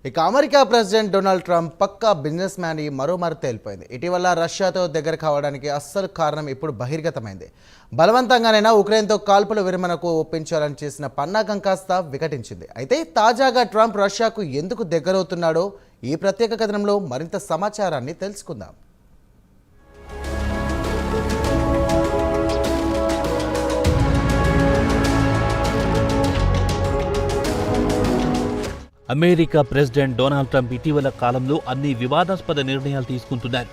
ఇక America president Donald Trump పక్కా business man మరోమారు తేలిపోయింది. ఇటీవల రష్యాతో దగ్గర కావడానికి అస్సలు కారణం ఇప్పుడు బహిర్గతమైంది. బలవంతంగానైనా ఉక్రెయిన్తో కాల్పుల విరమణకు ఒప్పించాలని చేసిన పన్నాగం కాస్త వికటించింది. అయితే తాజాగా ట్రంప్ రష్యాకు ఎందుకు దగ్గరవుతున్నాడో ఈ ప్రత్యేక కథనంలో మరింత సమాచారాన్ని తెలుసుకుందాం. అమెరికా ప్రెసిడెంట్ డొనాల్డ్ ట్రంప్ ఇటీవల కాలంలో అన్ని వివాదాస్పద నిర్ణయాలు తీసుకుంటున్నారు.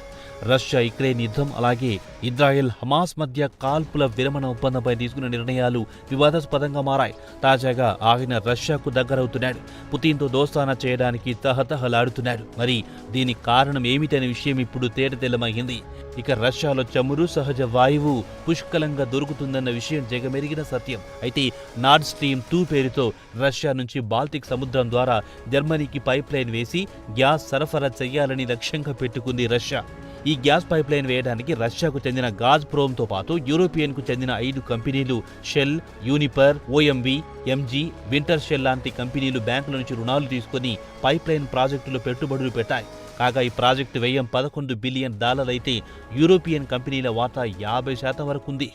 రష్యా యుక్రెయిన్ యుద్ధం, అలాగే ఇజ్రాయెల్ హమాస్ మధ్య కాల్పుల విరమణ ఒప్పందంపై తీసుకున్న నిర్ణయాలు వివాదాస్పదంగా మారాయి. తాజాగా ఆయన రష్యాకు దగ్గరవుతున్నాడు. పుతిన్తో దోస్తానా చేయడానికి తహతహలాడుతున్నాడు. మరి దీనికి కారణం ఏమిటనే విషయం ఇప్పుడు తేటతెల్లమైంది. ఇక రష్యాలో చమురు, సహజ వాయువు పుష్కలంగా దొరుకుతుందన్న విషయం జగమెరిగిన సత్యం. అయితే నార్డ్ స్ట్రీమ్ 2 పేరుతో రష్యా నుంచి బాల్టిక్ సముద్రం ద్వారా జర్మనీకి పైప్ లైన్ వేసి గ్యాస్ సరఫరా చేయాలని లక్ష్యంగా పెట్టుకుంది రష్యా. ఈ గ్యాస్ పైప్ లైన్ వేయడానికి రష్యాకు చెందిన గాజ్ప్రోమ్తో పాటు యూరోపియన్కు చెందిన 5 కంపెనీలు షెల్, యూనిపర్, ఓఎంవి, ఎంజీ, వింటర్ షెల్ లాంటి కంపెనీలు బ్యాంకుల నుంచి రుణాలు తీసుకుని పైప్ లైన్ ప్రాజెక్టులో పెట్టుబడులు పెట్టాయి. కాగా ఈ ప్రాజెక్టు వ్యయం $11 బిలియన్ అయితే యూరోపియన్ కంపెనీల వాటా 50% వరకు ఉంది.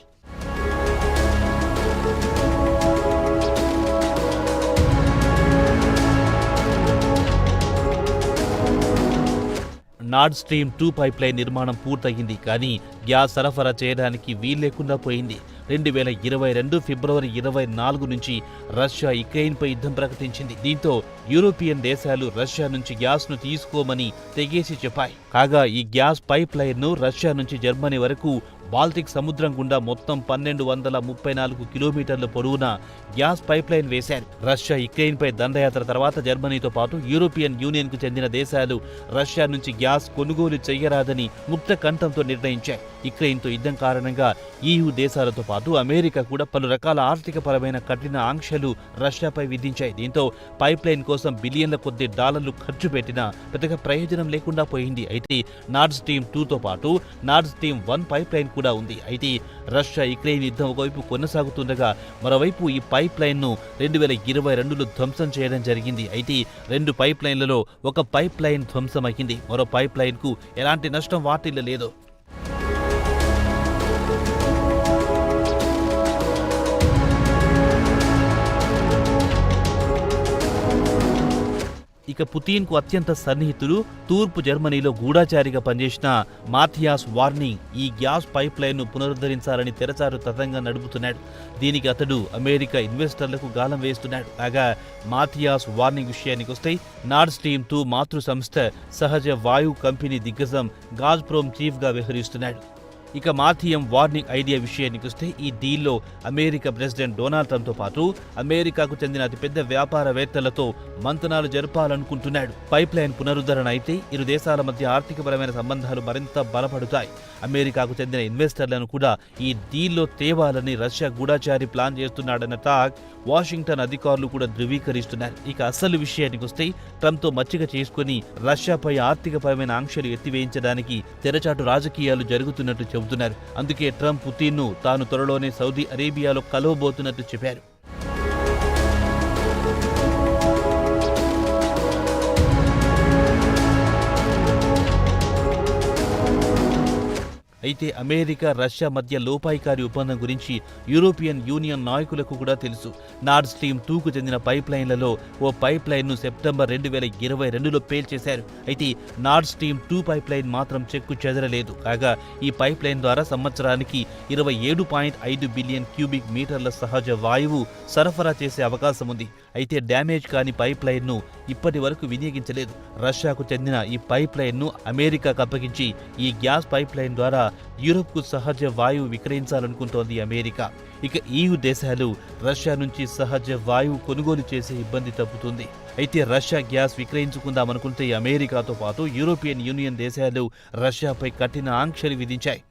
నార్డ్ స్ట్రీమ్ 2 పైప్ లైన్ నిర్మాణం పూర్తయింది. కానీ గ్యాస్ సరఫరా చేయడానికి వీల్లేకుండా పోయింది. 2022 ఫిబ్రవరి 24 నుంచి రష్యా యుక్రెయిన్పై యుద్ధం ప్రకటించింది. దీంతో యూరోపియన్ దేశాలు రష్యా నుంచి గ్యాస్ను తీసుకోమని తెగేసి చెప్పాయి. కాగా ఈ గ్యాస్ పైప్ లైన్ను రష్యా నుంచి జర్మనీ వరకు బాల్టిక్ సముద్రం గుండా మొత్తం 1234 కిలోమీటర్ల పొడవున గ్యాస్ పైప్ లైన్ వేశారు. రష్యా యుక్రెయిన్పై దండయాత్ర తర్వాత జర్మనీతో పాటు యూరోపియన్ యూనియన్కు చెందిన దేశాలు రష్యా నుంచి గ్యాస్ కొనుగోలు చేయరాదని ముక్త కంఠంతో నిర్ణయించాయి. యుక్రెయిన్తో యుద్ధం కారణంగా EU దేశాలతో పాటు అమెరికా కూడా పలు రకాల ఆర్థిక పరమైన కఠిన ఆంక్షలు రష్యాపై విధించాయి. దీంతో పైప్ లైన్ కోసం బిలియన్ల కొద్ది డాలర్లు ఖర్చు పెట్టినా పెద్దగా ప్రయోజనం లేకుండా పోయింది. అయితే నార్డ్ స్ట్రీమ్ 2తో పాటు నార్డ్ స్ట్రీమ్ 1 పైప్ లైన్ కూడా ఉంది. అయితే రష్యా యుక్రెయిన్ యుద్ధం ఒకవైపు కొనసాగుతుండగా మరోవైపు ఈ పైప్ లైన్ను 2022లో ధ్వంసం చేయడం జరిగింది. అయితే 2 పైప్ లైన్లలో ఒక పైప్ లైన్ ధ్వంసమైంది. మరో పైప్ లైన్కు ఎలాంటి నష్టం వాటిల్లలేదు. ఇక పుతిన్కు అత్యంత సన్నిహితుడు, తూర్పు జర్మనీలో గూఢచారిగా పనిచేసిన మాథియాస్ వార్నింగ్ ఈ గ్యాస్ పైప్ లైన్ను పునరుద్ధరించాలని తెరచారు తతంగా నడుపుతున్నాడు. దీనికి అతడు అమెరికా ఇన్వెస్టర్లకు గాలం వేస్తున్నాడు. కాగా మాథియాస్ వార్నింగ్ విషయానికి వస్తే నార్డ్ స్ట్రీమ్ 2 మాతృ సంస్థ సహజ వాయువు కంపెనీ దిగ్గజం గాజ్ప్రోమ్ చీఫ్గా వ్యవహరిస్తున్నాడు. ఇక మాథియం వార్నింగ్ ఐడియా విషయానికి వస్తే ఈ డీల్లో అమెరికా ప్రెసిడెంట్ డొనాల్డ్ ట్రంప్తో పాటు అమెరికాకు చెందిన అతిపెద్ద వ్యాపారవేత్తలతో మంతనాలు జరపాలనుకుంటున్నాడు. పైప్ లైన్ పునరుద్ధరణ అయితే ఇరు దేశాల మధ్య ఆర్థికపరమైన సంబంధాలు మరింత బలపడతాయి. అమెరికాకు చెందిన ఇన్వెస్టర్లను కూడా ఈ డీల్లో తేవాలని రష్యా గూఢచారి ప్లాన్ చేస్తున్నాడన్న టాక్ వాషింగ్టన్ అధికారులు కూడా ధృవీకరిస్తున్నారు. ఇక అసలు విషయానికి వస్తే ట్రంప్తో మచ్చిక చేసుకుని రష్యాపై ఆర్థికపరమైన ఆంక్షలు ఎత్తివేయించడానికి తెరచాటు రాజకీయాలు జరుగుతున్నట్టు చెబుతున్నారు. అందుకే ట్రంప్ పుతిన్ను తాను త్వరలోనే సౌదీ అరేబియాలో కలవబోతున్నట్టు చెప్పారు. అయితే అమెరికా రష్యా మధ్య లోపాయికారి ఒప్పందం గురించి యూరోపియన్ యూనియన్ నాయకులకు కూడా తెలుసు. నార్డ్ స్ట్రీమ్ 2కు చెందిన పైప్ లైన్లలో ఓ పైప్ లైన్ను సెప్టెంబర్ 2022లో పేల్చేశారు. అయితే నార్డ్ స్ట్రీమ్ 2 పైప్ లైన్ మాత్రం చెక్కు చెదరలేదు. కాగా ఈ పైప్ లైన్ ద్వారా సంవత్సరానికి 27.5 బిలియన్ క్యూబిక్ మీటర్ల సహజ వాయువు సరఫరా చేసే అవకాశం ఉంది. అయితే డ్యామేజ్ కాని పైప్ లైన్ను ఇప్పటి వరకు వినియోగించలేదు. రష్యాకు చెందిన ఈ పైప్ లైన్ను అమెరికాకు అప్పగించి ఈ గ్యాస్ పైప్ లైన్ ద్వారా యూరోప్కు సహజ వాయువు విక్రయించాలనుకుంటోంది అమెరికా. ఇక EU దేశాలు రష్యా నుంచి సహజ వాయువు కొనుగోలు చేసే ఇబ్బంది తప్పుతుంది. అయితే రష్యా గ్యాస్ విక్రయించుకుందామనుకుంటే అమెరికాతో పాటు యూరోపియన్ యూనియన్ దేశాలు రష్యాపై కఠిన ఆంక్షలు విధించాయి.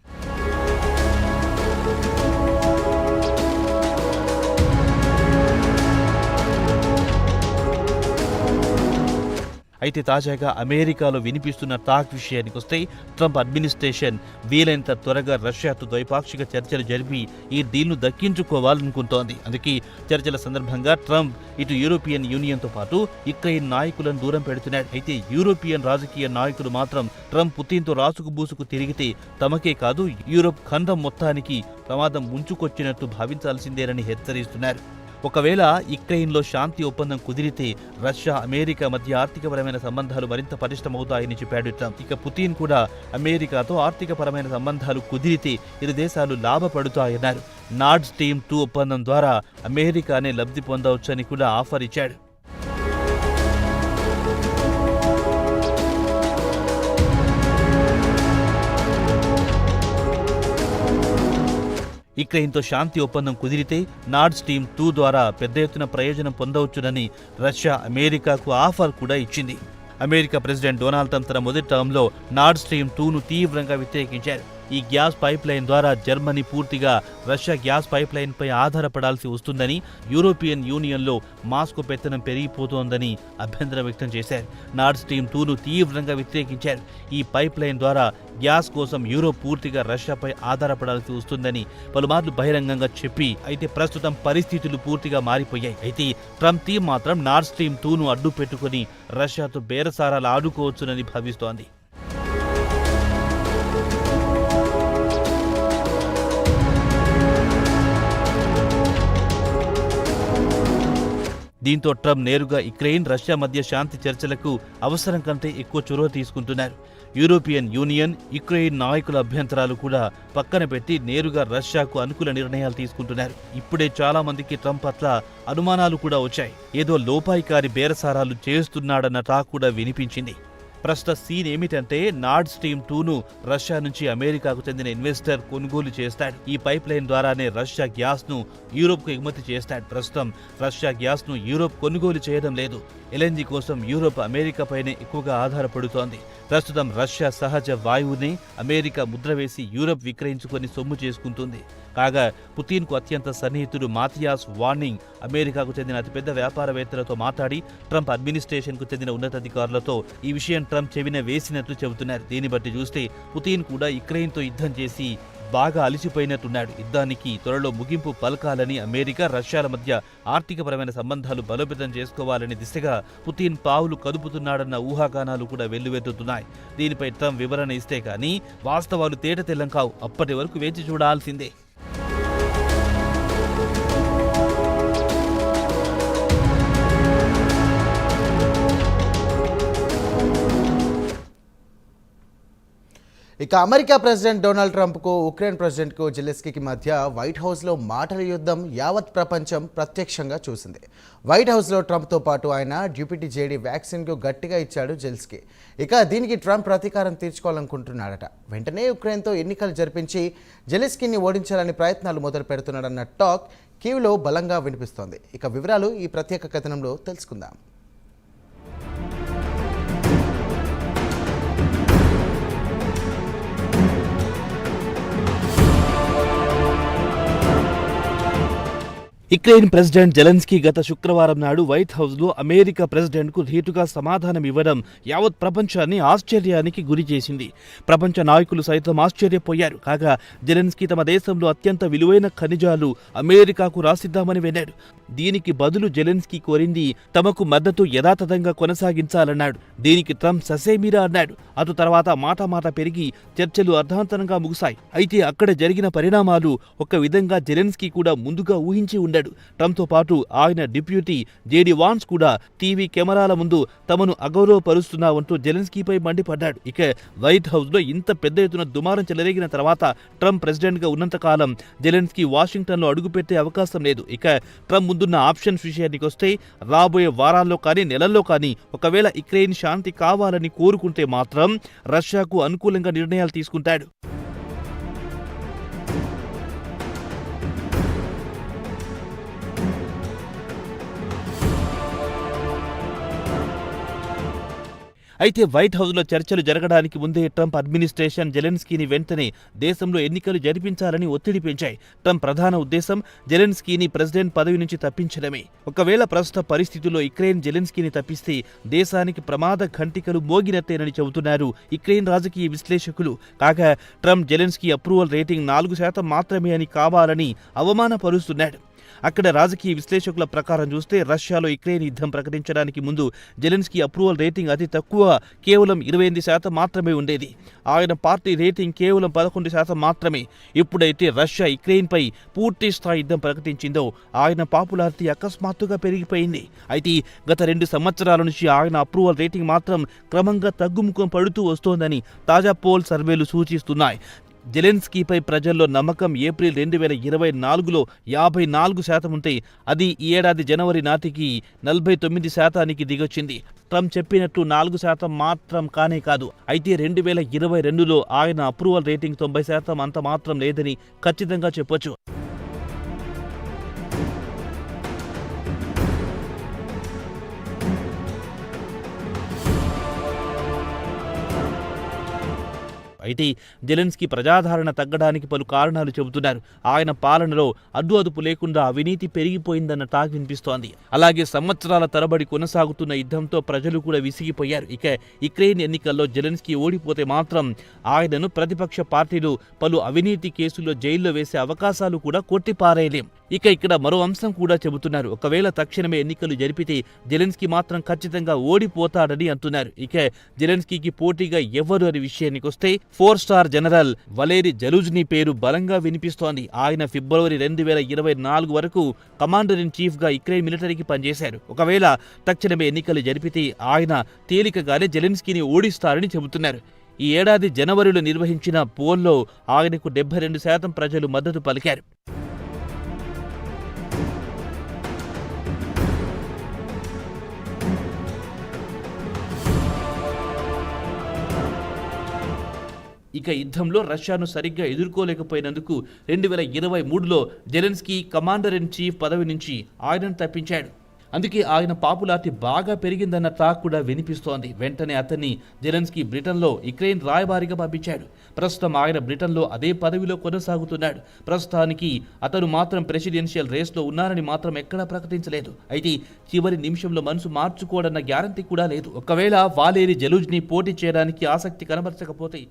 అయితే తాజాగా అమెరికాలో వినిపిస్తున్న టాక్ విషయానికి వస్తే ట్రంప్ అడ్మినిస్ట్రేషన్ వీలైనంత త్వరగా రష్యాతో ద్వైపాక్షిక చర్చలు జరిపి ఈ డీల్ను దక్కించుకోవాలనుకుంటోంది. అందుకే చర్చల సందర్భంగా ట్రంప్ ఇటు యూరోపియన్ యూనియన్తో పాటు ఉక్రెయిన్ నాయకులను దూరం పెడుతున్నాడు. అయితే యూరోపియన్ రాజకీయ నాయకులు మాత్రం ట్రంప్ పుతిన్తో రాసుకు బూసుకు తిరిగితే తమకే కాదు యూరోప్ ఖండం మొత్తానికి ప్రమాదం ముంచుకొచ్చినట్టు భావించాల్సిందేనని హెచ్చరిస్తున్నారు. ఒకవేళ ఉక్రెయిన్లో శాంతి ఒప్పందం కుదిరితే రష్యా అమెరికా మధ్య ఆర్థికపరమైన సంబంధాలు మరింత పటిష్టమవుతాయని చెప్పాడు ట్రంప్. ఇక పుతిన్ కూడా అమెరికాతో ఆర్థికపరమైన సంబంధాలు కుదిరితే ఇరు దేశాలు లాభపడుతాయన్నారు. నార్డ్ స్ట్రీమ్ 2 ఒప్పందం ద్వారా అమెరికానే లబ్ధి పొందవచ్చని కూడా ఆఫర్ ఇచ్చాడు. ఉక్రెయిన్తో శాంతి ఒప్పందం కుదిరితే నార్డ్ స్ట్రీమ్ 2 ద్వారా పెద్ద ఎత్తున ప్రయోజనం పొందవచ్చునని రష్యా అమెరికాకు ఆఫర్ కూడా ఇచ్చింది. అమెరికా ప్రెసిడెంట్ డొనాల్డ్ ట్రంప్ తన మొదటి టర్మ్లో నార్డ్ స్ట్రీమ్ 2ను తీవ్రంగా వ్యతిరేకించారు. ఈ గ్యాస్ పైప్ లైన్ ద్వారా జర్మనీ పూర్తిగా రష్యా గ్యాస్ పైప్ లైన్పై ఆధారపడాల్సి వస్తుందని, యూరోపియన్ యూనియన్లో మాస్కో పెత్తనం పెరిగిపోతోందని అభ్యంతరం వ్యక్తం చేశారు. నార్డ్ స్ట్రీమ్ 2ను తీవ్రంగా వ్యతిరేకించారు. ఈ పైప్ లైన్ ద్వారా గ్యాస్ కోసం యూరోప్ పూర్తిగా రష్యాపై ఆధారపడాల్సి వస్తుందని పలుమార్లు బహిరంగంగా చెప్పి, అయితే ప్రస్తుతం పరిస్థితులు పూర్తిగా మారిపోయాయి. అయితే ట్రంప్ టీం మాత్రం నార్డ్ స్ట్రీమ్ 2ను అడ్డు పెట్టుకుని రష్యాతో బేరసారాలు ఆడుకోవచ్చునని భావిస్తోంది. దీంతో ట్రంప్ నేరుగా ఉక్రెయిన్ రష్యా మధ్య శాంతి చర్చలకు అవసరం కంటే ఎక్కువ చొరవ తీసుకుంటున్నారు. యూరోపియన్ యూనియన్ ఉక్రెయిన్ నాయకుల అభ్యంతరాలు కూడా పక్కన పెట్టి నేరుగా రష్యాకు అనుకూల నిర్ణయాలు తీసుకుంటున్నారు. ఇప్పుడే చాలా మందికి ట్రంప్ పట్ల అనుమానాలు కూడా వచ్చాయి. ఏదో లోపాయికారి బేరసారాలు చేస్తున్నాడన్న టాక్ కూడా వినిపించింది. ప్రస్తుత సీన్ ఏమిటంటే నార్డ్ స్ట్రీమ్ 2ను రష్యా నుంచి అమెరికాకు చెందిన ఇన్వెస్టర్ కొనుగోలు చేస్తాడు. ఈ పైప్ లైన్ ద్వారానే రష్యా గ్యాస్ ను యూరోప్ కు ఎగుమతి చేస్తాడు. ప్రస్తుతం రష్యా గ్యాస్ ను యూరోప్ కొనుగోలు చేయడం లేదు. ఎల్ఎన్జీ కోసం యూరోప్ అమెరికాపైనే ఎక్కువగా ఆధారపడుతోంది. ప్రస్తుతం రష్యా సహజ వాయువుని అమెరికా ముద్ర వేసి యూరోప్ విక్రయించుకొని సొమ్ము చేసుకుంటుంది. కాగా పుతిన్కు అత్యంత సన్నిహితుడు మాథియాస్ వార్నింగ్ అమెరికాకు చెందిన అతిపెద్ద వ్యాపారవేత్తలతో మాట్లాడి ట్రంప్ అడ్మినిస్ట్రేషన్కు చెందిన ఉన్నతాధికారులతో ఈ విషయం ట్రంప్ చెవిన వేసినట్లు చెబుతున్నారు. దీన్ని బట్టి చూస్తే పుతిన్ కూడా ఉక్రెయిన్తో యుద్ధం చేసి బాగా అలిసిపోయినట్టున్నాడు. యుద్ధానికి త్వరలో ముగింపు పలకాలని, అమెరికా రష్యాల మధ్య ఆర్థికపరమైన సంబంధాలు బలోపేతం చేసుకోవాలని దిశగా పుతిన్ పావులు కదుపుతున్నాడన్న ఊహాగానాలు కూడా వెల్లువెత్తుతున్నాయి. దీనిపై ట్రంప్ వివరణ ఇస్తే కానీ వాస్తవాలు తేటతెల్లం కావు. అప్పటి వరకు వేచి చూడాల్సిందే. ఇక అమెరికా ప్రెసిడెంట్ డొనాల్డ్ ట్రంప్కు ఉక్రెయిన్ ప్రెసిడెంట్కు జెలెన్స్కీకి మధ్య వైట్ హౌస్లో మాటల యుద్ధం యావత్ ప్రపంచం ప్రత్యక్షంగా చూసింది. వైట్ హౌస్లో ట్రంప్తో పాటు ఆయన డిప్యూటీ జేడీ వ్యాక్సిన్కు గట్టిగా ఇచ్చాడు జెలెన్స్కీ. ఇక దీనికి ట్రంప్ ప్రతీకారం తీర్చుకోవాలనుకుంటున్నాడట. వెంటనే ఉక్రెయిన్తో ఎన్నికలు జరిపించి జెలెన్స్కీని ఓడించాలని ప్రయత్నాలు మొదలు పెడుతున్నాడన్న టాక్ కీవ్లో బలంగా వినిపిస్తోంది. ఇక వివరాలు ఈ ప్రత్యేక కథనంలో తెలుసుకుందాం. ఉక్రెయిన్ ప్రెసిడెంట్ జెలెన్స్కీ గత శుక్రవారం నాడు వైట్ హౌస్లో అమెరికా ప్రెసిడెంట్కు ధీటుగా సమాధానం ఇవ్వడం యావత్ ప్రపంచాన్ని ఆశ్చర్యానికి గురి చేసింది. ప్రపంచ నాయకులు సైతం ఆశ్చర్యపోయారు. కాగా జెలెన్స్కీ తమ దేశంలో అత్యంత విలువైన ఖనిజాలు అమెరికాకు రాసిద్దామని వెళ్ళాడు. దీనికి బదులు జెలెన్స్కీ కోరింది తమకు మద్దతు యథాతథంగా కొనసాగించాలన్నాడు. దీనికి ట్రంప్ ససేమిరా అన్నాడు. అటు తర్వాత మాట పెరిగి చర్చలు అర్ధాంతరంగా ముగిశాయి. అయితే అక్కడ జరిగిన పరిణామాలు ఒక విధంగా జెలెన్స్కీ కూడా ముందుగా ఊహించి ఉండాడు. ట్రంప్తో పాటు ఆయన డిప్యూటీ జేడీ వాన్స్ కూడా టీవీ కెమెరాల ముందు తమను అగౌరవపరుస్తున్నావంటూ జెలెన్స్కీపై మండిపడ్డాడు. ఇక వైట్ హౌస్ లో ఇంత పెద్ద ఎత్తున దుమారం చెలరేగిన తర్వాత ట్రంప్ ప్రెసిడెంట్ గా ఉన్నంతకాలం జెలెన్స్కీ వాషింగ్టన్ లో అడుగుపెట్టే అవకాశం లేదు. ఇక ట్రంప్ ముందున్న ఆప్షన్స్ విషయానికి వస్తే రాబోయే వారాల్లో కానీ నెలల్లో కానీ ఒకవేళ ఉక్రెయిన్ శాంతి కావాలని కోరుకుంటే మాత్రం రష్యాకు అనుకూలంగా నిర్ణయాలు తీసుకుంటాడు. అయితే వైట్ హౌస్లో చర్చలు జరగడానికి ముందే ట్రంప్ అడ్మినిస్ట్రేషన్ జెలెన్స్కీని వెంటనే దేశంలో ఎన్నికలు జరిపించాలని ఒత్తిడి పెంచాయి. ట్రంప్ ప్రధాన ఉద్దేశం జెలెన్స్కీని ప్రెసిడెంట్ పదవి నుంచి తప్పించడమే. ఒకవేళ ప్రస్తుత పరిస్థితుల్లో యుక్రెయిన్ జెలెన్స్కీని తప్పిస్తే దేశానికి ప్రమాద ఘంటికలు మోగినట్టేనని చెబుతున్నారు యుక్రెయిన్ రాజకీయ విశ్లేషకులు. కాగా ట్రంప్ జెలెన్స్కీ అప్రూవల్ రేటింగ్ 4% మాత్రమే అని కావాలని అవమానపరుస్తున్నాడు. అక్కడ రాజకీయ విశ్లేషకుల ప్రకారం చూస్తే రష్యాలో యుక్రెయిన్ యుద్ధం ప్రకటించడానికి ముందు జెలెన్స్కీ అప్రూవల్ రేటింగ్ అతి తక్కువ, కేవలం 28% మాత్రమే ఉండేది. ఆయన పార్టీ రేటింగ్ కేవలం 11% మాత్రమే. ఇప్పుడైతే రష్యా యుక్రెయిన్పై పూర్తి స్థాయి యుద్ధం ప్రకటించిందో ఆయన పాపులారిటీ అకస్మాత్తుగా పెరిగిపోయింది. అయితే గత 2 సంవత్సరాల నుంచి ఆయన అప్రూవల్ రేటింగ్ మాత్రం క్రమంగా తగ్గుముఖం పడుతూ వస్తోందని తాజా పోల్ సర్వేలు సూచిస్తున్నాయి. జెలెన్స్కీపై ప్రజల్లో నమ్మకం ఏప్రిల్ 2024లో 54% ఉంటే అది ఈ ఏడాది జనవరి నాటికి 49%కి దిగొచ్చింది. ట్రంప్ చెప్పినట్టు 4% మాత్రం కానే కాదు. అయితే 2022లో ఆయన అప్రూవల్ రేటింగ్ 90% అంత మాత్రం లేదని ఖచ్చితంగా చెప్పొచ్చు. అయితే జెలెన్స్కీ ప్రజాదరణ తగ్గడానికి పలు కారణాలు చెబుతున్నారు. ఆయన పాలనలో అడ్డు లేకుండా అవినీతి పెరిగిపోయిందన్న టాక్ వినిపిస్తోంది. అలాగే సంవత్సరాల తరబడి కొనసాగుతున్న యుద్ధంతో ప్రజలు కూడా విసిగిపోయారు. ఇక యుక్రెయిన్ ఎన్నికల్లో జెలెన్స్కీ ఓడిపోతే మాత్రం ఆయనను ప్రతిపక్ష పార్టీలు పలు అవినీతి కేసుల్లో జైల్లో వేసే అవకాశాలు కూడా కొట్టిపారేయలేం. ఇక్కడ మరో అంశం కూడా చెబుతున్నారు. ఒకవేళ తక్షణమే ఎన్నికలు జరిపితే జెలెన్స్కీ మాత్రం ఖచ్చితంగా ఓడిపోతాడని అంటున్నారు. ఇక జెలెన్స్కీకి పోటీగా ఎవరు అనే విషయానికి వస్తే 4 స్టార్ జనరల్ వలేరీ జలూజ్నీ పేరు బలంగా వినిపిస్తోంది. ఆయన ఫిబ్రవరి 2024 వరకు కమాండర్ ఇన్ చీఫ్ గా యుక్రెయిన్ మిలిటరీకి పనిచేశారు. ఒకవేళ తక్షణమే ఎన్నికలు జరిపితే ఆయన తేలికగానే జెలెన్స్కీని ఓడిస్తారని చెబుతున్నారు. ఈ ఏడాది జనవరిలో నిర్వహించిన పోల్లో ఆయనకు 72% ప్రజలు మద్దతు పలికారు. ఇక యుద్ధంలో రష్యాను సరిగ్గా ఎదుర్కోలేకపోయినందుకు 2023లో జెలెన్స్కీ కమాండర్ ఇన్ చీఫ్ పదవి నుంచి ఆయనను తప్పించాడు. అందుకే ఆయన పాపులారిటీ బాగా పెరిగిందన్న టాక్ కూడా వినిపిస్తోంది. వెంటనే అతన్ని జెలెన్స్కీ బ్రిటన్లో యుక్రెయిన్ రాయబారిగా పంపించాడు. ప్రస్తుతం ఆయన బ్రిటన్లో అదే పదవిలో కొనసాగుతున్నాడు. ప్రస్తుతానికి అతను మాత్రం ప్రెసిడెన్షియల్ రేస్లో ఉన్నారని మాత్రం ఎక్కడా ప్రకటించలేదు. అయితే చివరి నిమిషంలో మనసు మార్చుకోవడన్న గ్యారంటీ కూడా లేదు. ఒకవేళ వాలేరీ జలూజ్నీ పోటీ చేయడానికి ఆసక్తి కనబరచకపోతే